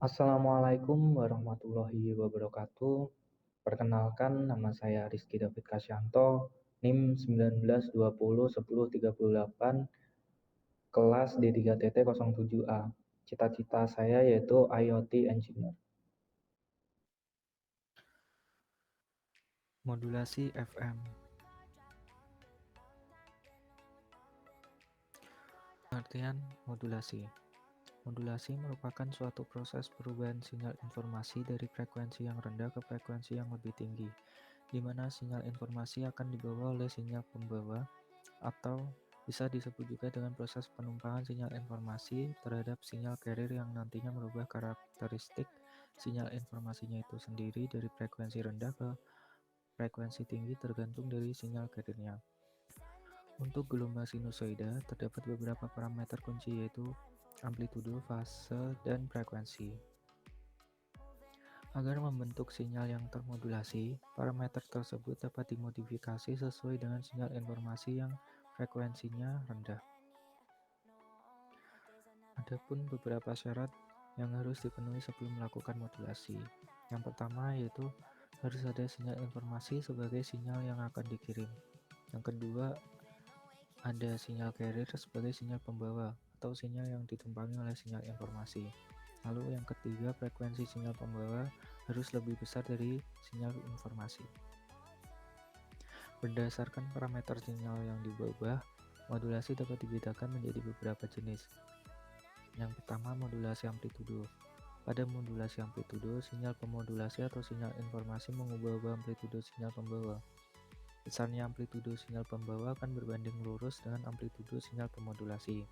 Assalamualaikum warahmatullahi wabarakatuh. Perkenalkan, nama saya Rizky David Kasyanto, NIM 19201038, kelas D3TT07A. Cita-cita saya yaitu IoT Engineer. Modulasi FM. Pengertian modulasi. Modulasi merupakan suatu proses perubahan sinyal informasi dari frekuensi yang rendah ke frekuensi yang lebih tinggi, di mana sinyal informasi akan dibawa oleh sinyal pembawa, atau bisa disebut juga dengan proses penumpangan sinyal informasi terhadap sinyal carrier yang nantinya merubah karakteristik sinyal informasinya itu sendiri dari frekuensi rendah ke frekuensi tinggi tergantung dari sinyal carriernya. Untuk gelombang sinusoida, terdapat beberapa parameter kunci yaitu amplitudo, fase, dan frekuensi. Agar membentuk sinyal yang termodulasi, parameter tersebut dapat dimodifikasi sesuai dengan sinyal informasi yang frekuensinya rendah. Adapun beberapa syarat yang harus dipenuhi sebelum melakukan modulasi. Yang pertama yaitu harus ada sinyal informasi sebagai sinyal yang akan dikirim. Yang kedua, ada sinyal carrier sebagai sinyal pembawa atau sinyal yang ditumpangi oleh sinyal informasi. Lalu yang ketiga, frekuensi sinyal pembawa harus lebih besar dari sinyal informasi. Berdasarkan parameter sinyal yang diubah, modulasi dapat dibedakan menjadi beberapa jenis. Yang pertama, modulasi amplitudo. Pada modulasi amplitudo, sinyal pemodulasi atau sinyal informasi mengubah amplitudo sinyal pembawa. Besarnya amplitudo sinyal pembawa akan berbanding lurus dengan amplitudo sinyal pemodulasi.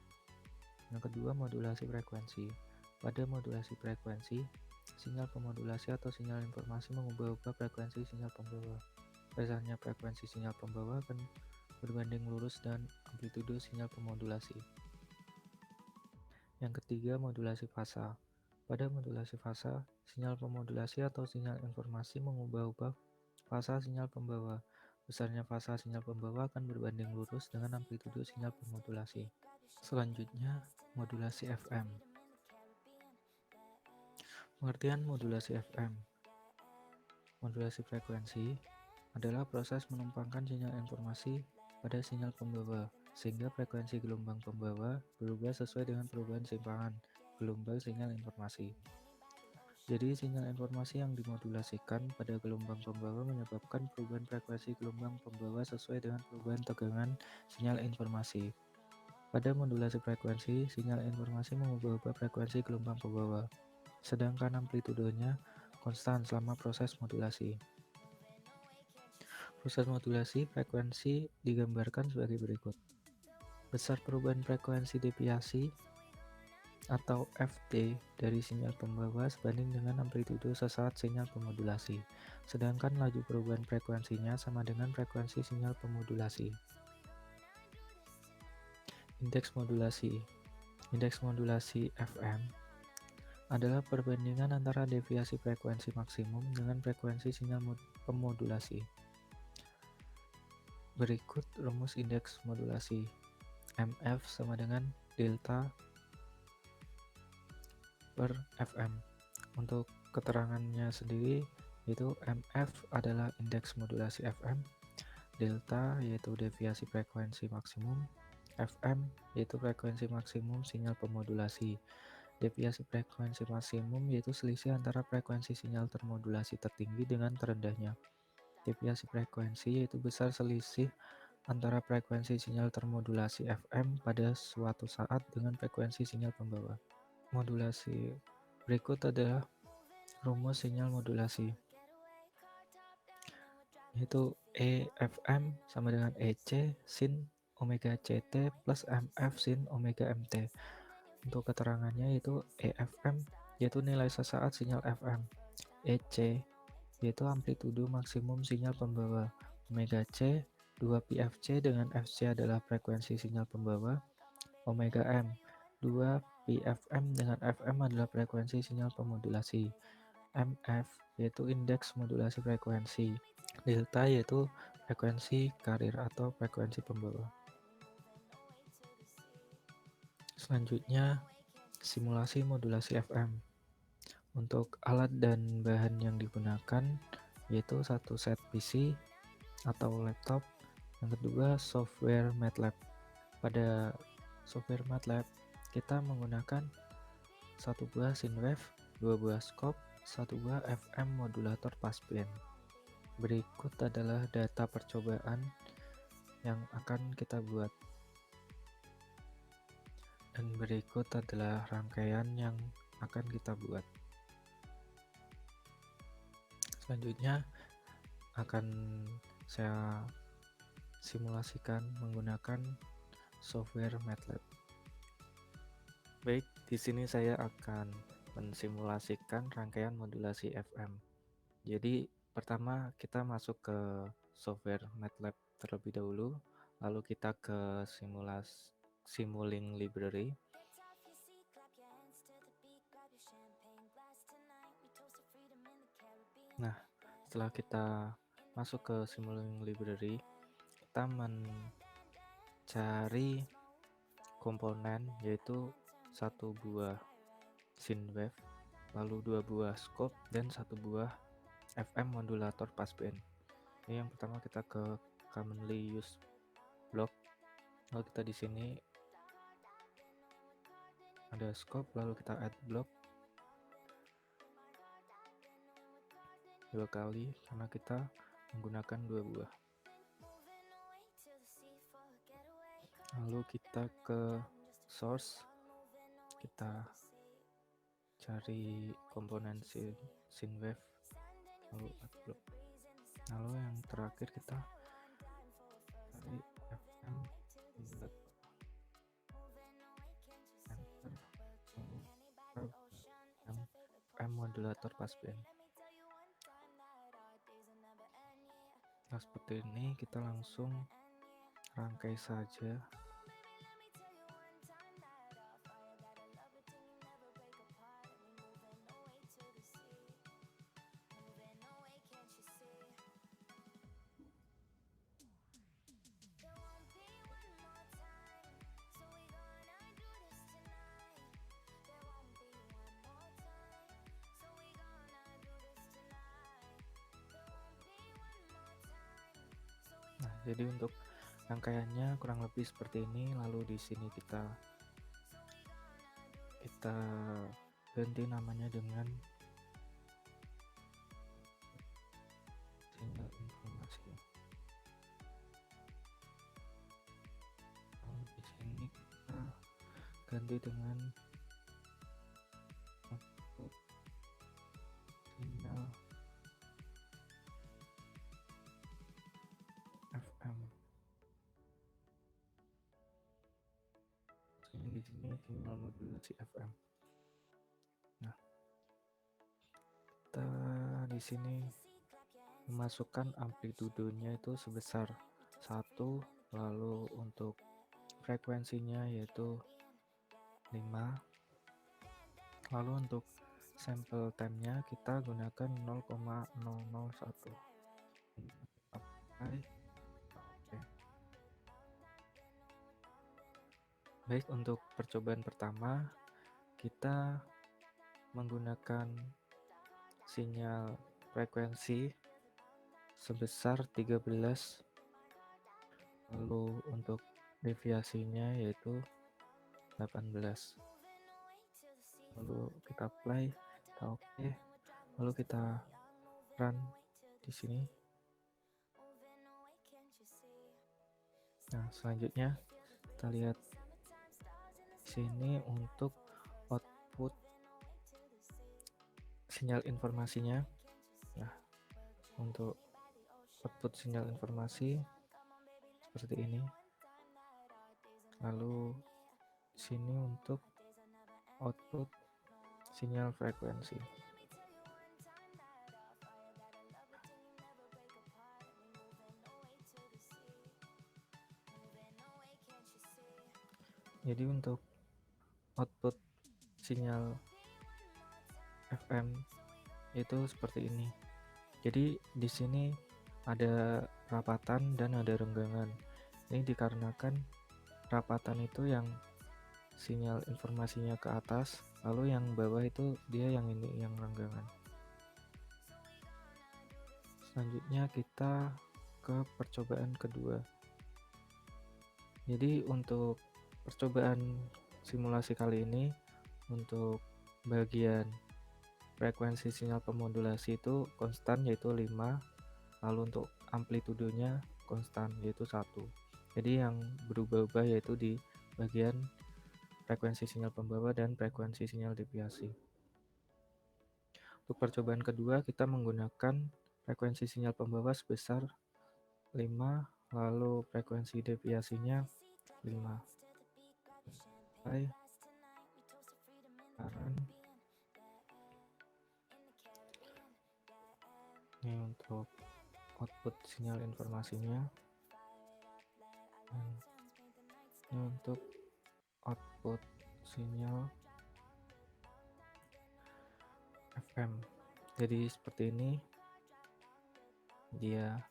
Yang kedua, modulasi frekuensi. Pada modulasi frekuensi, sinyal pemodulasi atau sinyal informasi mengubah frekuensi sinyal pembawa. Besarnya frekuensi sinyal pembawa akan berbanding lurus dengan amplitudo sinyal pemodulasi. Yang ketiga, modulasi fasa. Pada modulasi fasa, sinyal pemodulasi atau sinyal informasi mengubah fasa sinyal pembawa. Besarnya fasa sinyal pembawa akan berbanding lurus dengan amplitudo sinyal pemodulasi. Selanjutnya, modulasi FM. Pengertian modulasi FM. Modulasi frekuensi adalah proses menumpangkan sinyal informasi pada sinyal pembawa, sehingga frekuensi gelombang pembawa berubah sesuai dengan perubahan simpangan gelombang sinyal informasi. Jadi, sinyal informasi yang dimodulasikan pada gelombang pembawa menyebabkan perubahan frekuensi gelombang pembawa sesuai dengan perubahan tegangan sinyal informasi. Pada modulasi frekuensi, sinyal informasi mengubah frekuensi gelombang pembawa, sedangkan amplitudonya konstan selama proses modulasi. Proses modulasi frekuensi digambarkan sebagai berikut. Besar perubahan frekuensi deviasi atau FT dari sinyal pembawa sebanding dengan amplitudo sesaat sinyal pemodulasi, sedangkan laju perubahan frekuensinya sama dengan frekuensi sinyal pemodulasi. Indeks modulasi. Indeks modulasi FM adalah perbandingan antara deviasi frekuensi maksimum dengan frekuensi sinyal pemodulasi. Berikut rumus indeks modulasi. MF sama dengan delta per FM. Untuk keterangannya sendiri, yaitu MF adalah indeks modulasi FM, delta yaitu deviasi frekuensi maksimum, FM yaitu frekuensi maksimum sinyal pemodulasi. Deviasi frekuensi maksimum yaitu selisih antara frekuensi sinyal termodulasi tertinggi dengan terendahnya. Deviasi frekuensi yaitu besar selisih antara frekuensi sinyal termodulasi FM pada suatu saat dengan frekuensi sinyal pembawa. Modulasi. Berikut adalah rumus sinyal modulasi, yaitu EFM sama dengan EC sin omega CT plus MF sin omega MT. Untuk keterangannya yaitu EFM yaitu nilai sesaat sinyal FM, EC yaitu amplitudo maksimum sinyal pembawa, omega C 2πfc dengan fc adalah frekuensi sinyal pembawa, omega M 2πfm dengan fm adalah frekuensi sinyal pemodulasi, MF yaitu indeks modulasi frekuensi, delta yaitu frekuensi carrier atau frekuensi pembawa. Selanjutnya, simulasi modulasi FM. Untuk alat dan bahan yang digunakan yaitu satu set PC atau laptop, yang kedua software MATLAB. Pada software MATLAB kita menggunakan satu buah SYNWAVE, dua buah scope, satu buah FM modulator passband. Berikut adalah data percobaan yang akan kita buat, dan berikut adalah rangkaian yang akan kita buat. Selanjutnya akan saya simulasikan menggunakan software MATLAB. Baik, di sini saya akan mensimulasikan rangkaian modulasi FM. Jadi pertama kita masuk ke software MATLAB terlebih dahulu, lalu kita ke Simulink Library. Nah, setelah kita masuk ke Simulink Library, kita mencari komponen yaitu satu buah SYNWAVE, lalu dua buah scope, dan satu buah FM modulator passband. Ini yang pertama kita ke commonly used block, lalu kita di sini ada scope, lalu kita add block dua kali karena kita menggunakan dua buah. Lalu kita ke source, kita cari komponen SYNWAVE, lalu add block. Lalu yang terakhir kita cari FM modulator passband. Nah, seperti ini kita langsung rangkai saja. Nah, jadi untuk rangkaiannya kurang lebih seperti ini. Lalu di sini kita ganti namanya dengan sinyal informasi. Lalu di sini kita ganti dengan sinyal FM. Di sini sinyal modulasi FM. Nah, kita di sini memasukkan amplitudenya itu sebesar 1, lalu untuk frekuensinya yaitu 5, lalu untuk sample time-nya kita gunakan 0,001. Baik, untuk percobaan pertama kita menggunakan sinyal frekuensi sebesar 13, lalu untuk deviasinya yaitu 18. Lalu kita play, kita oke, lalu kita run di sini. Nah, selanjutnya kita lihat sini untuk output sinyal informasinya. Nah, untuk output sinyal informasi seperti ini. Lalu sini untuk output sinyal frekuensi. Jadi untuk output sinyal FM itu seperti ini. Jadi di sini ada rapatan dan ada renggangan. Ini dikarenakan rapatan itu yang sinyal informasinya ke atas, lalu yang bawah itu dia yang ini, yang renggangan. Selanjutnya kita ke percobaan kedua. Jadi untuk percobaan simulasi kali ini, untuk bagian frekuensi sinyal pemodulasi itu konstan yaitu 5, lalu untuk amplitudenya konstan yaitu 1. Jadi yang berubah-ubah yaitu di bagian frekuensi sinyal pembawa dan frekuensi sinyal deviasi. Untuk percobaan kedua kita menggunakan frekuensi sinyal pembawa sebesar 5, lalu frekuensi deviasinya 5. Ini untuk output sinyal informasinya, dan ini untuk output sinyal FM. Jadi seperti ini dia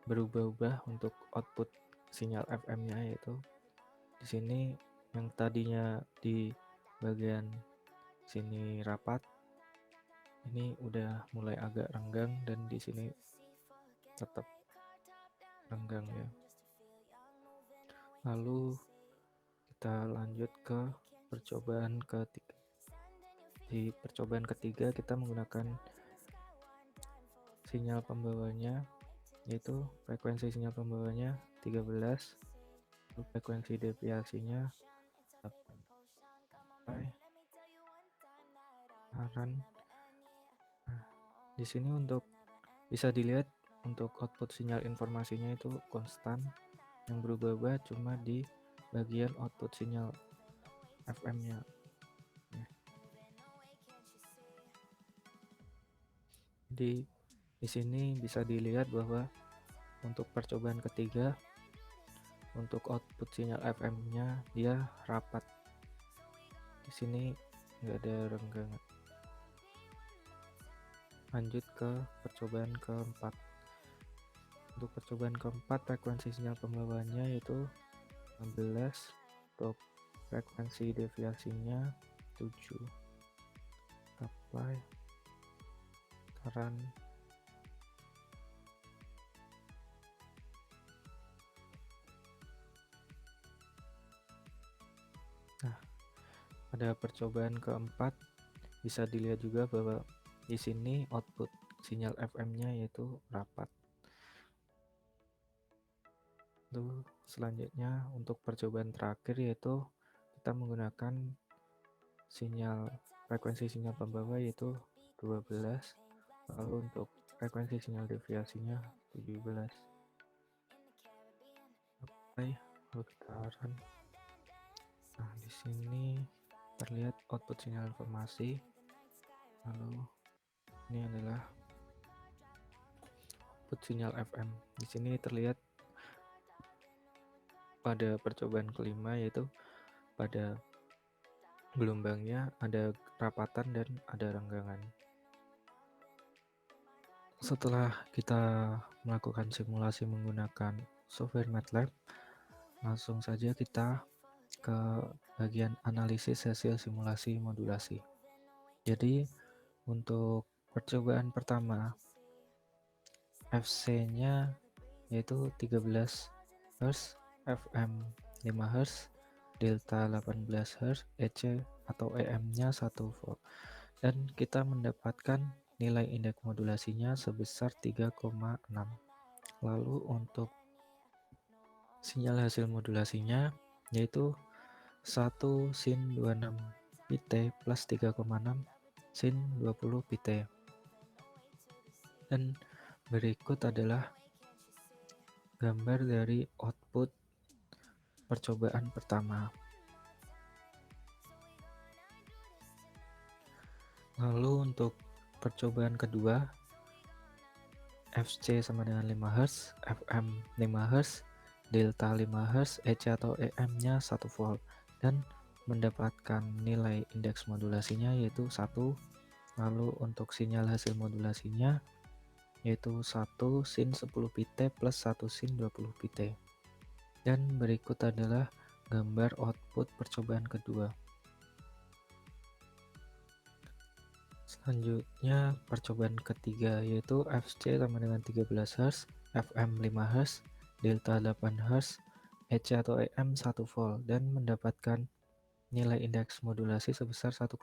berubah-ubah untuk output sinyal FM-nya, yaitu di sini yang tadinya di bagian sini rapat, ini udah mulai agak renggang, dan di sini tetap renggang ya. Lalu kita lanjut ke percobaan ketiga. Di percobaan ketiga kita menggunakan sinyal pembawanya, yaitu frekuensi sinyal pembawanya 13, frekuensi deviasinya Nah, di sini untuk bisa dilihat untuk output sinyal informasinya itu konstan, yang berubah-ubah cuma di bagian output sinyal FM-nya. Jadi di sini bisa dilihat bahwa untuk percobaan ketiga untuk output sinyal FM-nya dia rapat. Di sini nggak ada renggangan. Lanjut ke percobaan keempat. Untuk percobaan keempat frekuensi sinyal pembawanya yaitu 16, untuk frekuensi deviasinya 7. Apply current. Nah, pada percobaan keempat bisa dilihat juga bahwa di sini output sinyal FM-nya yaitu rapat. Lalu selanjutnya untuk percobaan terakhir yaitu kita menggunakan sinyal frekuensi sinyal pembawa yaitu 12, lalu untuk frekuensi sinyal deviasinya 17. Lalu kita run. Nah, di sini terlihat output sinyal informasi. Lalu ini adalah output sinyal FM. Di sini terlihat pada percobaan kelima yaitu pada gelombangnya ada rapatan dan ada renggangan. Setelah kita melakukan simulasi menggunakan software MATLAB, langsung saja kita ke bagian analisis hasil simulasi modulasi. Jadi untuk percobaan pertama FC-nya yaitu 13 Hz, FM 5 Hz, delta 18 Hz, EC atau EM-nya 1 volt, dan kita mendapatkan nilai indeks modulasinya sebesar 3,6. Lalu untuk sinyal hasil modulasinya yaitu 1 sin 26 pt plus 3,6 sin 20 pt. Dan berikut adalah gambar dari output percobaan pertama. Lalu untuk percobaan kedua, FC sama dengan 5 Hz, FM 5 Hz, delta 5 Hz, EC atau EM-nya 1 volt, dan mendapatkan nilai indeks modulasinya yaitu 1. Lalu untuk sinyal hasil modulasinya yaitu 1 sin 10 pt plus 1 sin 20 pt. Dan berikut adalah gambar output percobaan kedua. Selanjutnya percobaan ketiga yaitu FC sama dengan 13 Hz, FM 5 Hz, delta 8 Hz, EC atau EM 1 volt dan mendapatkan nilai indeks modulasi sebesar 1,6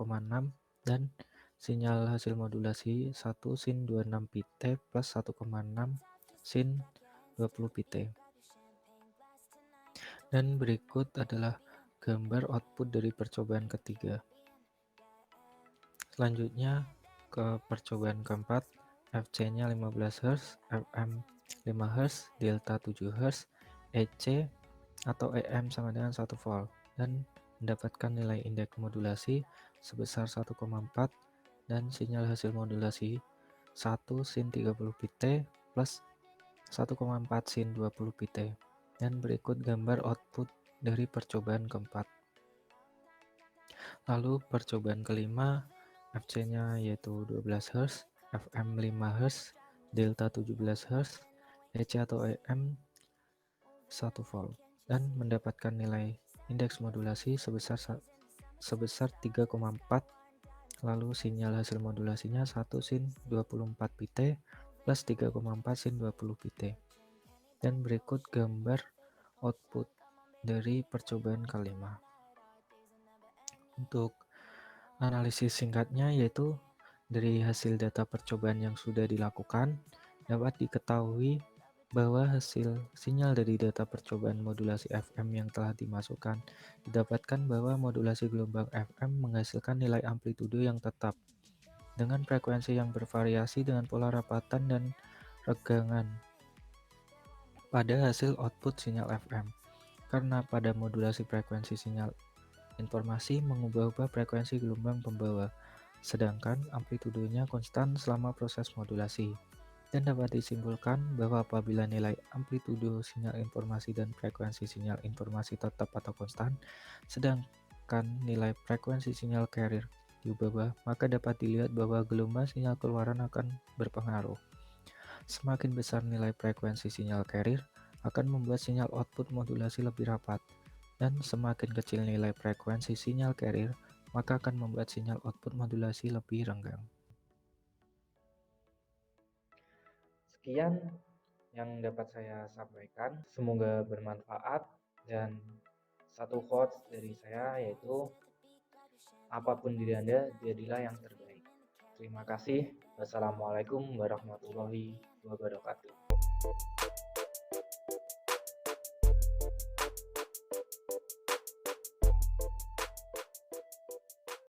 dan sinyal hasil modulasi 1 sin 26 pt plus 1,6 sin 20 pt. Dan berikut adalah gambar output dari percobaan ketiga. Selanjutnya ke percobaan keempat, FC-nya 15 Hz, FM 5 Hz, delta 7 Hz, EC atau EM sama dengan 1 volt dan mendapatkan nilai indeks modulasi sebesar 1,4 dan sinyal hasil modulasi 1 sin 30 pt plus 1,4 sin 20 pt. Dan berikut gambar output dari percobaan keempat. Lalu percobaan kelima, FC-nya yaitu 12 Hz, FM 5 Hz, delta 17 Hz, EC atau EM 1 volt dan mendapatkan nilai indeks modulasi sebesar 3,4, lalu sinyal hasil modulasinya 1 sin 24 pt plus 3,4 sin 20 pt. Dan berikut gambar output dari percobaan kelima. Untuk analisis singkatnya yaitu dari hasil data percobaan yang sudah dilakukan dapat diketahui bahwa hasil sinyal dari data percobaan modulasi FM yang telah dimasukkan didapatkan bahwa modulasi gelombang FM menghasilkan nilai amplitudo yang tetap dengan frekuensi yang bervariasi dengan pola rapatan dan regangan pada hasil output sinyal FM. Karena pada modulasi frekuensi sinyal informasi mengubah-ubah frekuensi gelombang pembawa, sedangkan amplitudonya konstan selama proses modulasi. Dan dapat disimpulkan bahwa apabila nilai amplitudo sinyal informasi dan frekuensi sinyal informasi tetap atau konstan, sedangkan nilai frekuensi sinyal carrier diubah, maka dapat dilihat bahwa gelombang sinyal keluaran akan berpengaruh. Semakin besar nilai frekuensi sinyal carrier akan membuat sinyal output modulasi lebih rapat. Dan semakin kecil nilai frekuensi sinyal carrier, maka akan membuat sinyal output modulasi lebih renggang. Sekian yang dapat saya sampaikan, semoga bermanfaat. Dan satu quotes dari saya yaitu, apapun diri Anda, jadilah yang terbaik. Terima kasih. Wassalamualaikum warahmatullahi wabarakatuh.